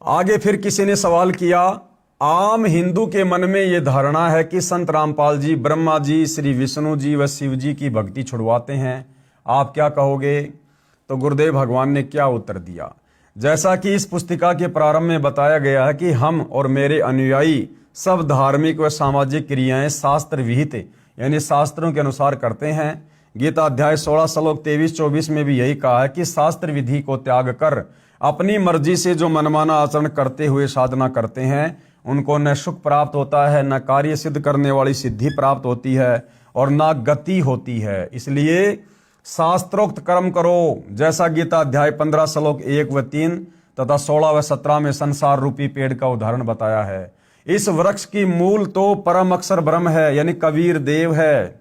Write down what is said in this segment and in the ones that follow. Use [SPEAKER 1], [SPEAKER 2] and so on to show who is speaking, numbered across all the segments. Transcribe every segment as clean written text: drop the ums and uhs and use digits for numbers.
[SPEAKER 1] आगे फिर किसी ने सवाल किया, आम हिंदू के मन में यह धारणा है कि संत रामपाल जी ब्रह्मा जी, श्री विष्णु जी व शिव जी की भक्ति छुड़वाते हैं, आप क्या कहोगे? तो गुरुदेव भगवान ने क्या उत्तर दिया? जैसा कि इस पुस्तिका के प्रारंभ में बताया गया है कि हम और मेरे अनुयायी सब धार्मिक व सामाजिक क्रियाएं शास्त्र विहित यानी शास्त्रों के अनुसार करते हैं। गीता अध्याय 16 श्लोक 23-24 में भी यही कहा है कि शास्त्र विधि को त्याग कर अपनी मर्जी से जो मनमाना आचरण करते हुए साधना करते हैं उनको न सुख प्राप्त होता है, न कार्य सिद्ध करने वाली सिद्धि प्राप्त होती है और न गति होती है। इसलिए शास्त्रोक्त कर्म करो, जैसा गीता अध्याय 15 श्लोक 1 व 3 तथा 16 व 17 में संसार रूपी पेड़ का उदाहरण बताया है। इस वृक्ष की मूल तो परम अक्षर ब्रह्म है यानी कबीर देव है,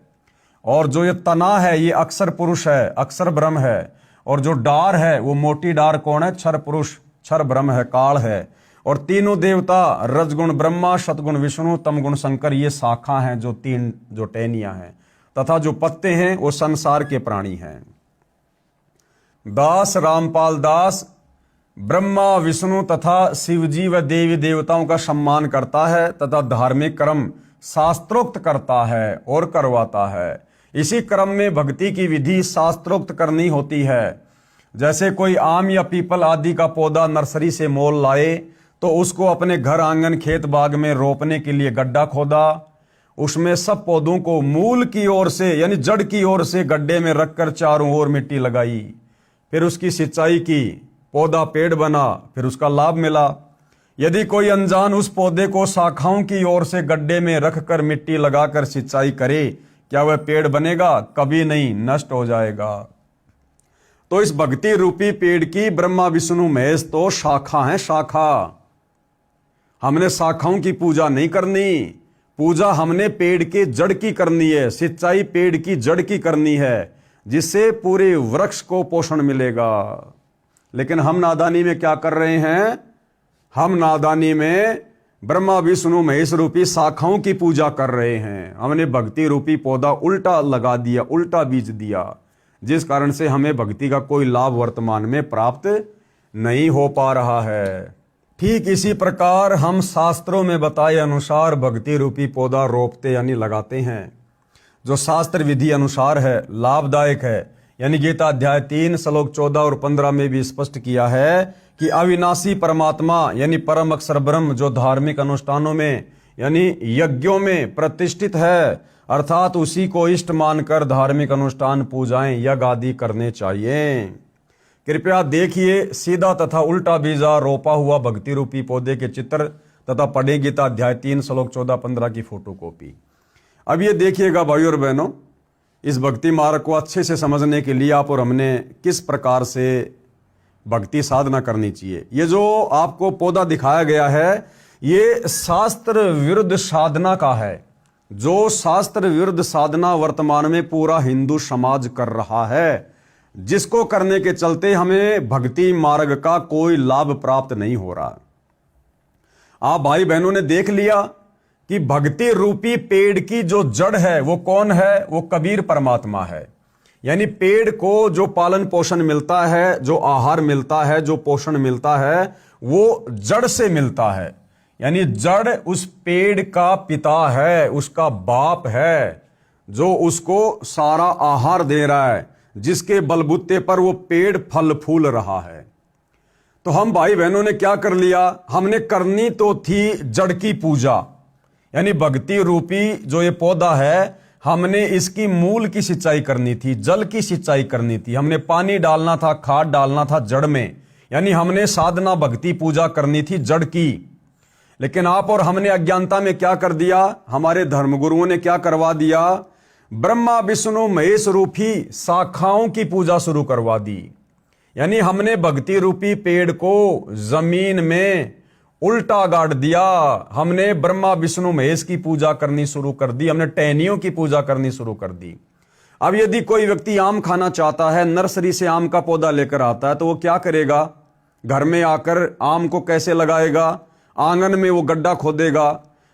[SPEAKER 1] और जो ये तना है ये अक्षर पुरुष है, अक्षर ब्रह्म है, और जो डार है वो मोटी डार कौन है? क्षर पुरुष, क्षर ब्रह्म है, काल है। और तीनों देवता रजगुण ब्रह्मा, सतगुण विष्णु, तमगुण शंकर ये शाखा हैं, जो टहनियां हैं, तथा जो पत्ते हैं वो संसार के प्राणी हैं। दास रामपाल दास ब्रह्मा विष्णु तथा शिवजी व देवी देवताओं का सम्मान करता है तथा धार्मिक कर्म शास्त्रोक्त करता है और करवाता है। इसी क्रम में भक्ति की विधि शास्त्रोक्त करनी होती है। जैसे कोई आम या पीपल आदि का पौधा नर्सरी से मोल लाए तो उसको अपने घर आंगन खेत बाग में रोपने के लिए गड्ढा खोदा, उसमें सब पौधों को मूल की ओर से यानी जड़ की ओर से गड्ढे में रखकर चारों ओर मिट्टी लगाई, फिर उसकी सिंचाई की, पौधा पेड़ बना, फिर उसका लाभ मिला। यदि कोई अनजान उस पौधे को शाखाओं की ओर से गड्ढे में रखकर मिट्टी लगाकर सिंचाई करे, क्या वह पेड़ बनेगा? कभी नहीं, नष्ट हो जाएगा। तो इस भक्ति रूपी पेड़ की ब्रह्मा विष्णु महेश तो शाखा है, शाखा। हमने शाखाओं की पूजा नहीं करनी, पूजा हमने पेड़ के जड़ की करनी है, सिंचाई पेड़ की जड़ की करनी है, जिससे पूरे वृक्ष को पोषण मिलेगा। लेकिन हम नादानी में क्या कर रहे हैं? हम नादानी में ब्रह्मा विष्णु महेश रूपी शाखाओं की पूजा कर रहे हैं। हमने भक्ति रूपी पौधा उल्टा लगा दिया, उल्टा बीज दिया, जिस कारण से हमें भक्ति का कोई लाभ वर्तमान में प्राप्त नहीं हो पा रहा है। ठीक इसी प्रकार हम शास्त्रों में बताए अनुसार भक्ति रूपी पौधा रोपते यानी लगाते हैं, जो शास्त्र विधि अनुसार है, लाभदायक है। यानी गीता अध्याय 3 श्लोक 14 और 15 में भी स्पष्ट किया है कि अविनाशी परमात्मा यानी परम अक्षर ब्रह्म जो धार्मिक अनुष्ठानों में यानी यज्ञों में प्रतिष्ठित है, अर्थात उसी को इष्ट मानकर धार्मिक अनुष्ठान पूजाएं यज्ञ आदि करने चाहिए। कृपया देखिए सीधा तथा उल्टा बीजा रोपा हुआ भक्ति रूपी पौधे के चित्र तथा पढ़े गीता अध्याय 3 श्लोक 14-15 की फोटोकॉपी। अब ये देखिएगा भाइयों और बहनों, इस भक्ति मार्ग को अच्छे से समझने के लिए आप और हमने किस प्रकार से भक्ति साधना करनी चाहिए। ये जो आपको पौधा दिखाया गया है ये शास्त्र विरुद्ध साधना का है, जो शास्त्र विरुद्ध साधना वर्तमान में पूरा हिंदू समाज कर रहा है, जिसको करने के चलते हमें भक्ति मार्ग का कोई लाभ प्राप्त नहीं हो रहा। आप भाई बहनों ने देख लिया कि भक्ति रूपी पेड़ की जो जड़ है वो कौन है? वो कबीर परमात्मा है। यानी पेड़ को जो पालन पोषण मिलता है, जो आहार मिलता है, जो पोषण मिलता है, वो जड़ से मिलता है। यानी जड़ उस पेड़ का पिता है, उसका बाप है, जो उसको सारा आहार दे रहा है, जिसके बलबूते पर वो पेड़ फल फूल रहा है। तो हम भाई बहनों ने क्या कर लिया? हमने करनी तो थी जड़ की पूजा, यानी भक्ति रूपी जो ये पौधा है, हमने इसकी मूल की सिंचाई करनी थी, जल की सिंचाई करनी थी, हमने पानी डालना था, खाद डालना था जड़ में, यानी हमने साधना भक्ति पूजा करनी थी जड़ की। लेकिन आप और हमने अज्ञानता में क्या कर दिया? हमारे धर्मगुरुओं ने क्या करवा दिया? ब्रह्मा विष्णु महेश रूपी शाखाओं की पूजा शुरू करवा दी। यानी हमने भक्ति रूपी पेड़ को जमीन में उल्टा गाड़ दिया, हमने ब्रह्मा विष्णु महेश की पूजा करनी शुरू कर दी, हमने टहनियों की पूजा करनी शुरू कर दी। अब यदि कोई व्यक्ति आम खाना चाहता है, नर्सरी से आम का पौधा लेकर आता है, तो वो क्या करेगा? घर में आकर आम को कैसे लगाएगा? आंगन में वो गड्ढा खोदेगा,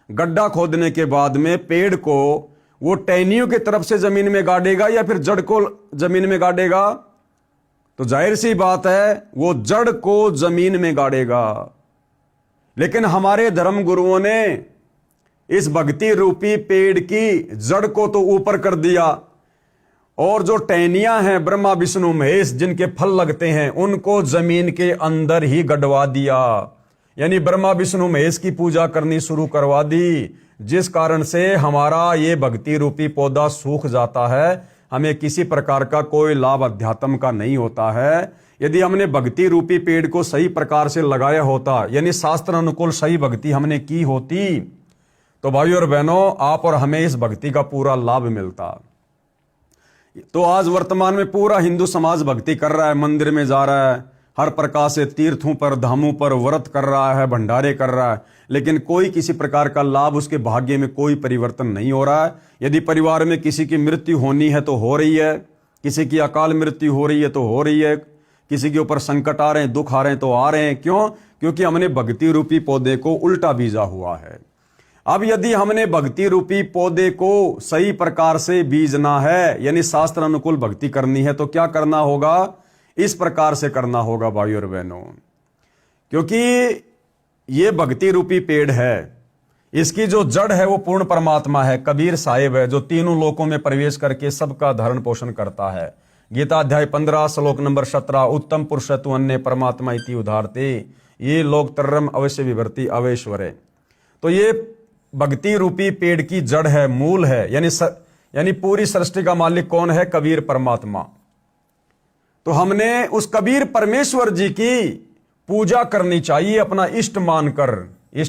[SPEAKER 1] गड्ढा खोदने के बाद में पेड़ को वो टहनियों की तरफ से जमीन में गाड़ेगा या फिर जड़ को जमीन में गाड़ेगा? तो जाहिर सी बात है वो जड़ को जमीन में गाड़ेगा। लेकिन हमारे धर्म गुरुओं ने इस भक्ति रूपी पेड़ की जड़ को तो ऊपर कर दिया, और जो टहनियां हैं ब्रह्मा विष्णु महेश जिनके फल लगते हैं उनको जमीन के अंदर ही गड़वा दिया। यानी ब्रह्मा विष्णु महेश की पूजा करनी शुरू करवा दी, जिस कारण से हमारा ये भक्ति रूपी पौधा सूख जाता है। हमें किसी प्रकार का कोई लाभ अध्यात्म का नहीं होता है। यदि हमने भक्ति रूपी पेड़ को सही प्रकार से लगाया होता, यानी शास्त्र अनुकूल सही भक्ति हमने की होती, तो भाइयों और बहनों आप और हमें इस भक्ति का पूरा लाभ मिलता। तो आज वर्तमान में पूरा हिंदू समाज भक्ति कर रहा है, मंदिर में जा रहा है, हर प्रकार से तीर्थों पर धामों पर व्रत कर रहा है, भंडारे कर रहा है, लेकिन कोई किसी प्रकार का लाभ उसके भाग्य में कोई परिवर्तन नहीं हो रहा है। यदि परिवार में किसी की मृत्यु होनी है तो हो रही है, किसी की अकाल मृत्यु हो रही है तो हो रही है, किसी के ऊपर संकट आ रहे हैं, दुख आ रहे हैं तो आ रहे हैं। क्यों? क्योंकि हमने भक्ति रूपी पौधे को उल्टा बीजा हुआ है। अब यदि हमने भक्ति रूपी पौधे को सही प्रकार से बीजना है, यानी शास्त्र अनुकूल भक्ति करनी है, तो क्या करना होगा? इस प्रकार से करना होगा भाइयों और बहनों। क्योंकि ये भक्ति रूपी पेड़ है, इसकी जो जड़ है वो पूर्ण परमात्मा है, कबीर साहिब है, जो तीनों लोकों में प्रवेश करके सबका धरण पोषण करता है। गीता अध्याय 15 श्लोक नंबर 17, उत्तम पुरुष तु अन्य परमात्मा इति उदारते ये लोक तरम अवश्य विभर्ति अवेश्वरे। तो ये भक्ति रूपी पेड़ की जड़ है, मूल है, यानी पूरी सृष्टि का मालिक कौन है? कबीर परमात्मा। तो हमने उस कबीर परमेश्वर जी की पूजा करनी चाहिए, अपना इष्ट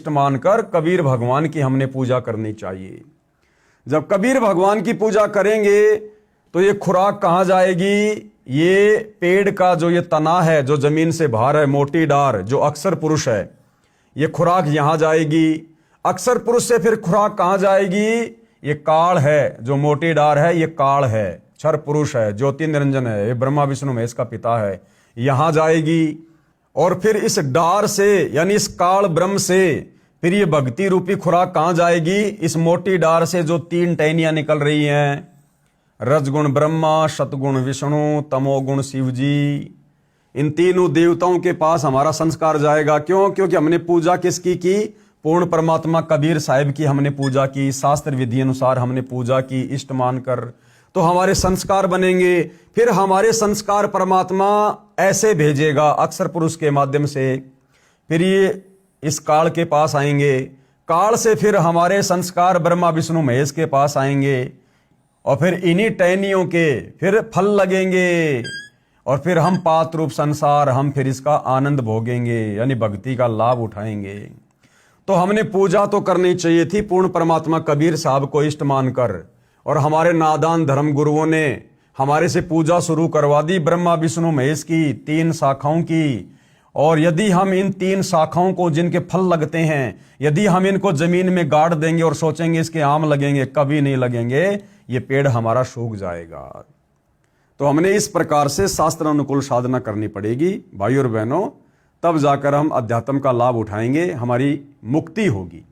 [SPEAKER 1] मानकर कबीर भगवान की हमने पूजा करनी चाहिए। जब कबीर भगवान की पूजा करेंगे तो ये खुराक कहां जाएगी? ये पेड़ का जो ये तना है, जो जमीन से बाहर है, मोटी डार, जो अक्षर पुरुष है, ये खुराक यहां जाएगी। अक्षर पुरुष से फिर खुराक कहां जाएगी? ये काल है, जो मोटी डार है, ये काल है, क्षर पुरुष है, ज्योति निरंजन है, ये ब्रह्मा विष्णु महेश का पिता है, यहां जाएगी। और फिर इस डार से, यानी इस काल ब्रह्म से फिर ये भक्ति रूपी खुराक कहां जाएगी? इस मोटी डार से जो 3 टहनियां निकल रही हैं, रजगुण ब्रह्मा, सतगुण विष्णु, तमोगुण शिव जी, इन तीनों देवताओं के पास हमारा संस्कार जाएगा। क्यों? क्योंकि हमने पूजा किसकी की? पूर्ण परमात्मा कबीर साहिब की हमने पूजा की, शास्त्र विधि अनुसार हमने पूजा की, इष्ट मानकर। तो हमारे संस्कार बनेंगे। फिर हमारे संस्कार परमात्मा ऐसे भेजेगा अक्षर पुरुष के माध्यम से, फिर ये इस काल के पास आएंगे, काल से फिर हमारे संस्कार ब्रह्मा विष्णु महेश के पास आएंगे, और फिर इन्हीं टहनियों के फिर फल लगेंगे, और फिर हम पात रूप संसार, हम फिर इसका आनंद भोगेंगे, यानी भक्ति का लाभ उठाएंगे। तो हमने पूजा तो करनी चाहिए थी पूर्ण परमात्मा कबीर साहब को इष्ट मानकर, और हमारे नादान धर्म गुरुओं ने हमारे से पूजा शुरू करवा दी ब्रह्मा विष्णु महेश की 3 शाखाओं की। और यदि हम इन 3 शाखाओं को, जिनके फल लगते हैं, यदि हम इनको जमीन में गाड़ देंगे और सोचेंगे इसके आम लगेंगे, कभी नहीं लगेंगे, ये पेड़ हमारा सूख जाएगा। तो हमने इस प्रकार से शास्त्र अनुकूल साधना करनी पड़ेगी भाइयों और बहनों, तब जाकर हम अध्यात्म का लाभ उठाएंगे, हमारी मुक्ति होगी।